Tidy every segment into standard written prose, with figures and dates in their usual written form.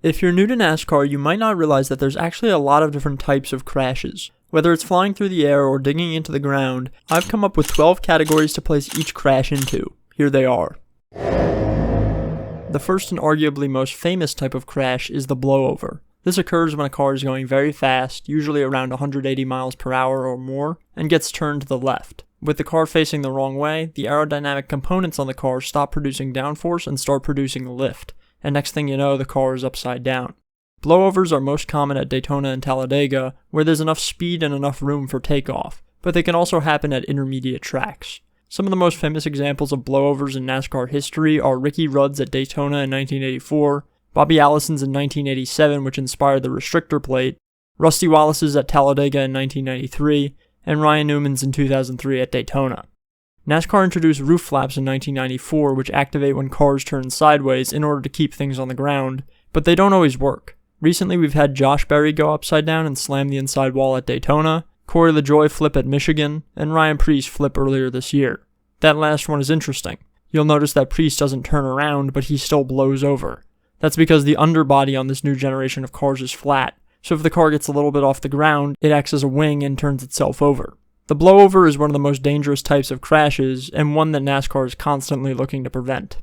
If you're new to NASCAR, you might not realize that there's actually a lot of different types of crashes. Whether it's flying through the air or digging into the ground, I've come up with 12 categories to place each crash into. Here they are. The first and arguably most famous type of crash is the blowover. This occurs when a car is going very fast, usually around 180 miles per hour or more, and gets turned to the left. With the car facing the wrong way, the aerodynamic components on the car stop producing downforce and start producing lift, and next thing you know, the car is upside down. Blowovers are most common at Daytona and Talladega, where there's enough speed and enough room for takeoff, but they can also happen at intermediate tracks. Some of the most famous examples of blowovers in NASCAR history are Ricky Rudd's at Daytona in 1984, Bobby Allison's in 1987, which inspired the restrictor plate, Rusty Wallace's at Talladega in 1993, and Ryan Newman's in 2003 at Daytona. NASCAR introduced roof flaps in 1994, which activate when cars turn sideways in order to keep things on the ground, but they don't always work. Recently, we've had Josh Berry go upside down and slam the inside wall at Daytona, Corey LaJoie flip at Michigan, and Ryan Preece flip earlier this year. That last one is interesting. You'll notice that Preece doesn't turn around, but he still blows over. That's because the underbody on this new generation of cars is flat, so if the car gets a little bit off the ground, it acts as a wing and turns itself over. The blowover is one of the most dangerous types of crashes, and one that NASCAR is constantly looking to prevent.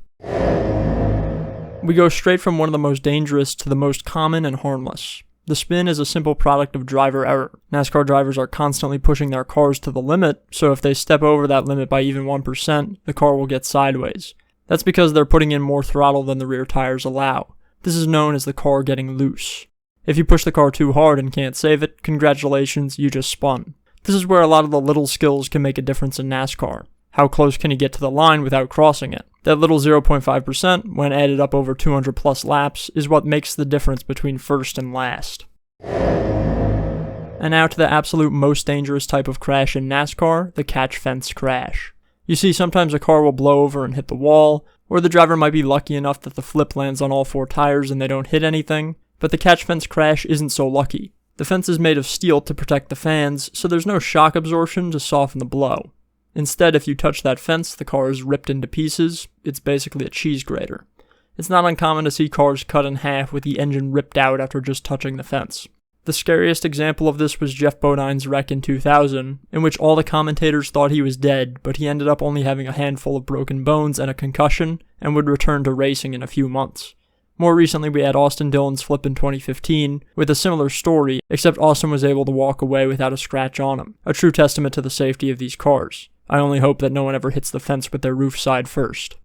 We go straight from one of the most dangerous to the most common and harmless. The spin is a simple product of driver error. NASCAR drivers are constantly pushing their cars to the limit, so if they step over that limit by even 1%, the car will get sideways. That's because they're putting in more throttle than the rear tires allow. This is known as the car getting loose. If you push the car too hard and can't save it, congratulations, you just spun. This is where a lot of the little skills can make a difference in NASCAR. How close can you get to the line without crossing it? That little 0.5%, when added up over 200 plus laps, is what makes the difference between first and last. And now to the absolute most dangerous type of crash in NASCAR, the catch fence crash. You see, sometimes a car will blow over and hit the wall, or the driver might be lucky enough that the flip lands on all four tires and they don't hit anything, but the catch fence crash isn't so lucky. The fence is made of steel to protect the fans, so there's no shock absorption to soften the blow. Instead, if you touch that fence, the car is ripped into pieces. It's basically a cheese grater. It's not uncommon to see cars cut in half with the engine ripped out after just touching the fence. The scariest example of this was Jeff Bodine's wreck in 2000, in which all the commentators thought he was dead, but he ended up only having a handful of broken bones and a concussion, and would return to racing in a few months. More recently, we had Austin Dillon's flip in 2015, with a similar story, except Austin was able to walk away without a scratch on him, a true testament to the safety of these cars. I only hope that no one ever hits the fence with their roof side first.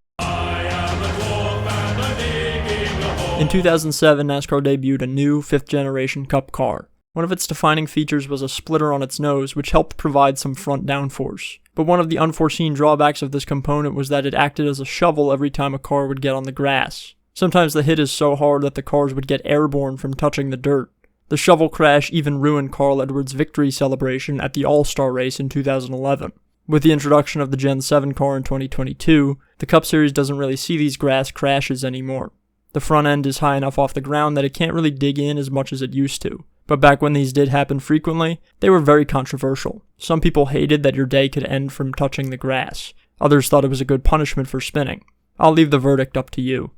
In 2007, NASCAR debuted a new 5th-generation Cup car. One of its defining features was a splitter on its nose, which helped provide some front downforce. But one of the unforeseen drawbacks of this component was that it acted as a shovel every time a car would get on the grass. Sometimes the hit is so hard that the cars would get airborne from touching the dirt. The shovel crash even ruined Carl Edwards' victory celebration at the All-Star race in 2011. With the introduction of the Gen 7 car in 2022, the Cup Series doesn't really see these grass crashes anymore. The front end is high enough off the ground that it can't really dig in as much as it used to. But back when these did happen frequently, they were very controversial. Some people hated that your day could end from touching the grass. Others thought it was a good punishment for spinning. I'll leave the verdict up to you.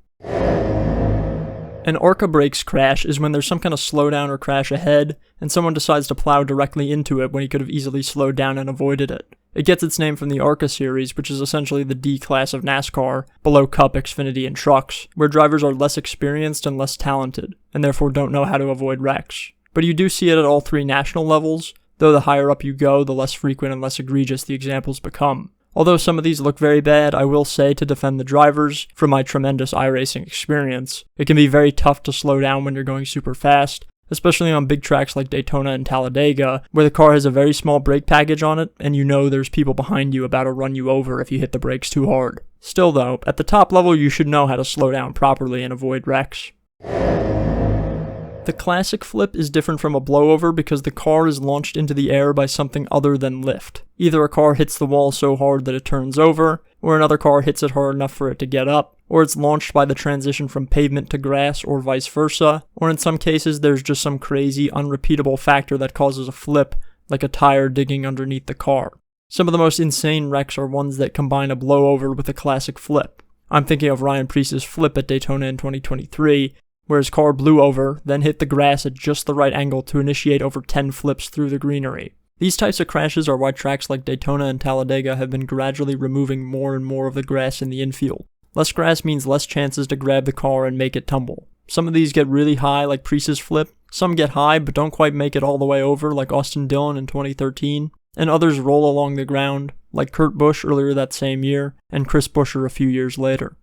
An ARCA Brakes crash is when there's some kind of slowdown or crash ahead, and someone decides to plow directly into it when he could have easily slowed down and avoided it. It gets its name from the ARCA series, which is essentially the D class of NASCAR, below Cup, Xfinity, and Trucks, where drivers are less experienced and less talented, and therefore don't know how to avoid wrecks. But you do see it at all three national levels, though the higher up you go, the less frequent and less egregious the examples become. Although some of these look very bad, I will say, to defend the drivers, from my tremendous iRacing experience, it can be very tough to slow down when you're going super fast, especially on big tracks like Daytona and Talladega, where the car has a very small brake package on it, and you know there's people behind you about to run you over if you hit the brakes too hard. Still though, at the top level you should know how to slow down properly and avoid wrecks. The classic flip is different from a blowover because the car is launched into the air by something other than lift. Either a car hits the wall so hard that it turns over, or another car hits it hard enough for it to get up, or it's launched by the transition from pavement to grass or vice versa, or in some cases there's just some crazy, unrepeatable factor that causes a flip, like a tire digging underneath the car. Some of the most insane wrecks are ones that combine a blowover with a classic flip. I'm thinking of Ryan Preece's flip at Daytona in 2023, where his car blew over, then hit the grass at just the right angle to initiate over 10 flips through the greenery. These types of crashes are why tracks like Daytona and Talladega have been gradually removing more and more of the grass in the infield. Less grass means less chances to grab the car and make it tumble. Some of these get really high, like Preece's flip. Some get high, but don't quite make it all the way over, like Austin Dillon in 2013. And others roll along the ground, like Kurt Busch earlier that same year, and Chris Buescher a few years later.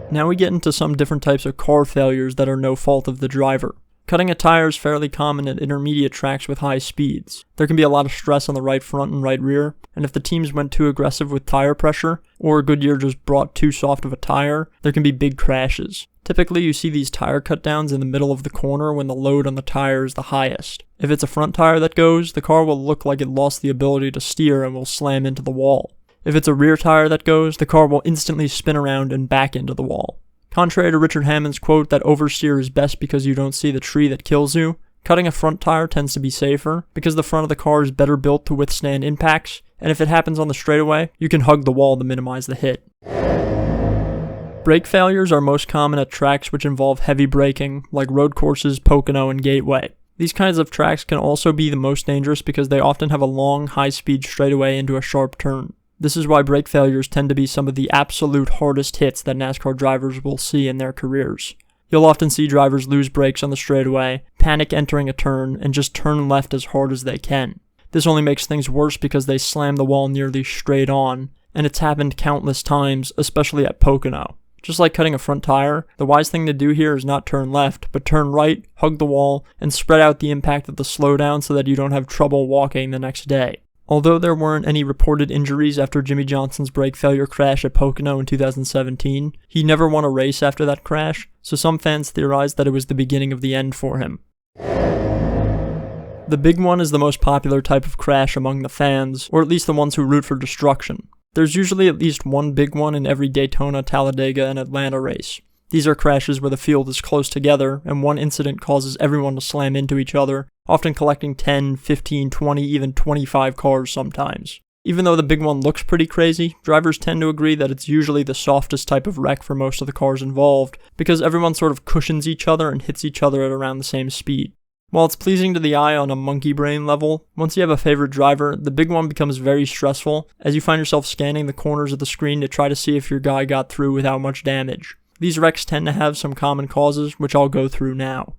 Now we get into some different types of car failures that are no fault of the driver. Cutting a tire is fairly common at intermediate tracks with high speeds. There can be a lot of stress on the right front and right rear, and if the teams went too aggressive with tire pressure, or Goodyear just brought too soft of a tire, there can be big crashes. Typically, you see these tire cut downs in the middle of the corner when the load on the tire is the highest. If it's a front tire that goes, the car will look like it lost the ability to steer and will slam into the wall. If it's a rear tire that goes, the car will instantly spin around and back into the wall. Contrary to Richard Hammond's quote that oversteer is best because you don't see the tree that kills you, cutting a front tire tends to be safer because the front of the car is better built to withstand impacts, and if it happens on the straightaway, you can hug the wall to minimize the hit. Brake failures are most common at tracks which involve heavy braking, like road courses, Pocono, and Gateway. These kinds of tracks can also be the most dangerous because they often have a long, high-speed straightaway into a sharp turn. This is why brake failures tend to be some of the absolute hardest hits that NASCAR drivers will see in their careers. You'll often see drivers lose brakes on the straightaway, panic entering a turn, and just turn left as hard as they can. This only makes things worse because they slam the wall nearly straight on, and it's happened countless times, especially at Pocono. Just like cutting a front tire, the wise thing to do here is not turn left, but turn right, hug the wall, and spread out the impact of the slowdown so that you don't have trouble walking the next day. Although there weren't any reported injuries after Jimmy Johnson's brake failure crash at Pocono in 2017, he never won a race after that crash, so some fans theorized that it was the beginning of the end for him. The big one is the most popular type of crash among the fans, or at least the ones who root for destruction. There's usually at least one big one in every Daytona, Talladega, and Atlanta race. These are crashes where the field is close together, and one incident causes everyone to slam into each other, often collecting 10, 15, 20, even 25 cars sometimes. Even though the big one looks pretty crazy, drivers tend to agree that it's usually the softest type of wreck for most of the cars involved, because everyone sort of cushions each other and hits each other at around the same speed. While it's pleasing to the eye on a monkey brain level, once you have a favorite driver, the big one becomes very stressful, as you find yourself scanning the corners of the screen to try to see if your guy got through without much damage. These wrecks tend to have some common causes, which I'll go through now.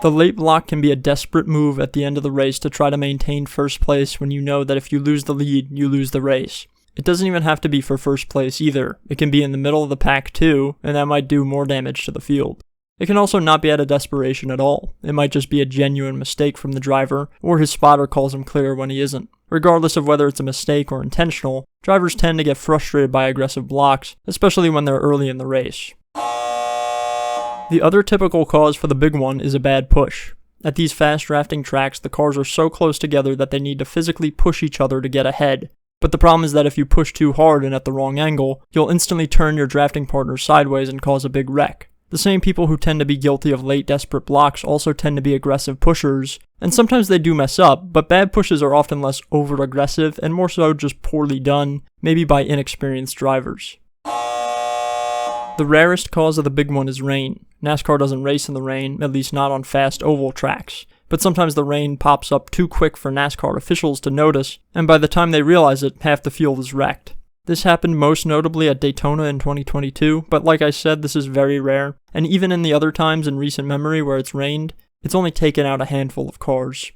The late block can be a desperate move at the end of the race to try to maintain first place when you know that if you lose the lead, you lose the race. It doesn't even have to be for first place either. It can be in the middle of the pack too, and that might do more damage to the field. It can also not be out of desperation at all. It might just be a genuine mistake from the driver, or his spotter calls him clear when he isn't. Regardless of whether it's a mistake or intentional, drivers tend to get frustrated by aggressive blocks, especially when they're early in the race. The other typical cause for the big one is a bad push. At these fast drafting tracks, the cars are so close together that they need to physically push each other to get ahead. But the problem is that if you push too hard and at the wrong angle, you'll instantly turn your drafting partner sideways and cause a big wreck. The same people who tend to be guilty of late desperate blocks also tend to be aggressive pushers, and sometimes they do mess up, but bad pushes are often less over-aggressive and more so just poorly done, maybe by inexperienced drivers. The rarest cause of the big one is rain. NASCAR doesn't race in the rain, at least not on fast oval tracks, but sometimes the rain pops up too quick for NASCAR officials to notice, and by the time they realize it, half the field is wrecked. This happened most notably at Daytona in 2022, but like I said, this is very rare, and even in the other times in recent memory where it's rained, it's only taken out a handful of cars.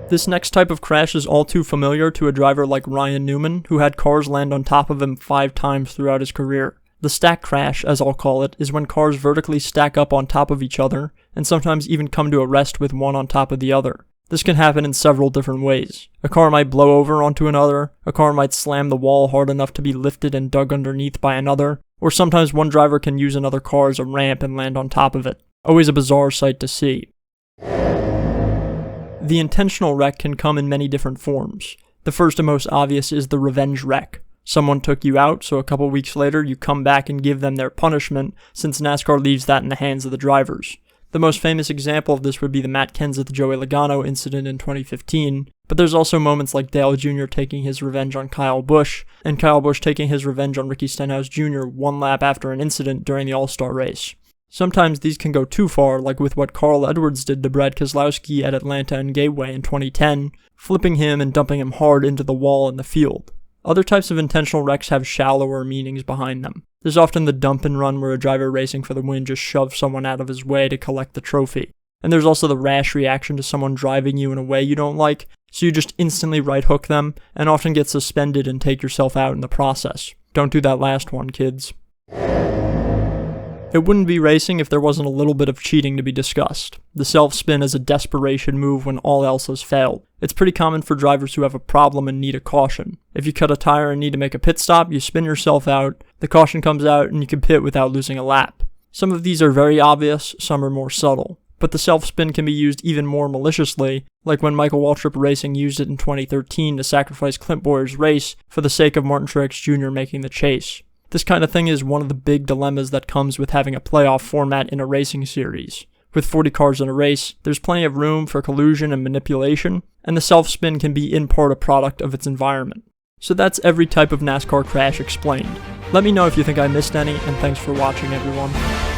This next type of crash is all too familiar to a driver like Ryan Newman, who had cars land on top of him 5 times throughout his career. The stack crash, as I'll call it, is when cars vertically stack up on top of each other, and sometimes even come to a rest with one on top of the other. This can happen in several different ways. A car might blow over onto another, a car might slam the wall hard enough to be lifted and dug underneath by another, or sometimes one driver can use another car as a ramp and land on top of it. Always a bizarre sight to see. The intentional wreck can come in many different forms. The first and most obvious is the revenge wreck. Someone took you out, so a couple weeks later you come back and give them their punishment, since NASCAR leaves that in the hands of the drivers. The most famous example of this would be the Matt Kenseth-Joey Logano incident in 2015, But there's also moments like Dale Jr. taking his revenge on Kyle Busch, and Kyle Busch taking his revenge on Ricky Stenhouse Jr. one lap after an incident during the All-Star race. Sometimes these can go too far, like with what Carl Edwards did to Brad Keselowski at Atlanta and Gateway in 2010, flipping him and dumping him hard into the wall in the field. Other types of intentional wrecks have shallower meanings behind them. There's often the dump and run where a driver racing for the win just shoves someone out of his way to collect the trophy. And there's also the rash reaction to someone driving you in a way you don't like, so you just instantly right hook them, and often get suspended and take yourself out in the process. Don't do that last one, kids. It wouldn't be racing if there wasn't a little bit of cheating to be discussed. The self-spin is a desperation move when all else has failed. It's pretty common for drivers who have a problem and need a caution. If you cut a tire and need to make a pit stop, you spin yourself out, the caution comes out, and you can pit without losing a lap. Some of these are very obvious, some are more subtle. But the self-spin can be used even more maliciously, like when Michael Waltrip Racing used it in 2013 to sacrifice Clint Bowyer's race for the sake of Martin Truex Jr. making the chase. This kind of thing is one of the big dilemmas that comes with having a playoff format in a racing series. With 40 cars in a race, there's plenty of room for collusion and manipulation, and the self-spin can be in part a product of its environment. So that's every type of NASCAR crash explained. Let me know if you think I missed any, and thanks for watching, everyone.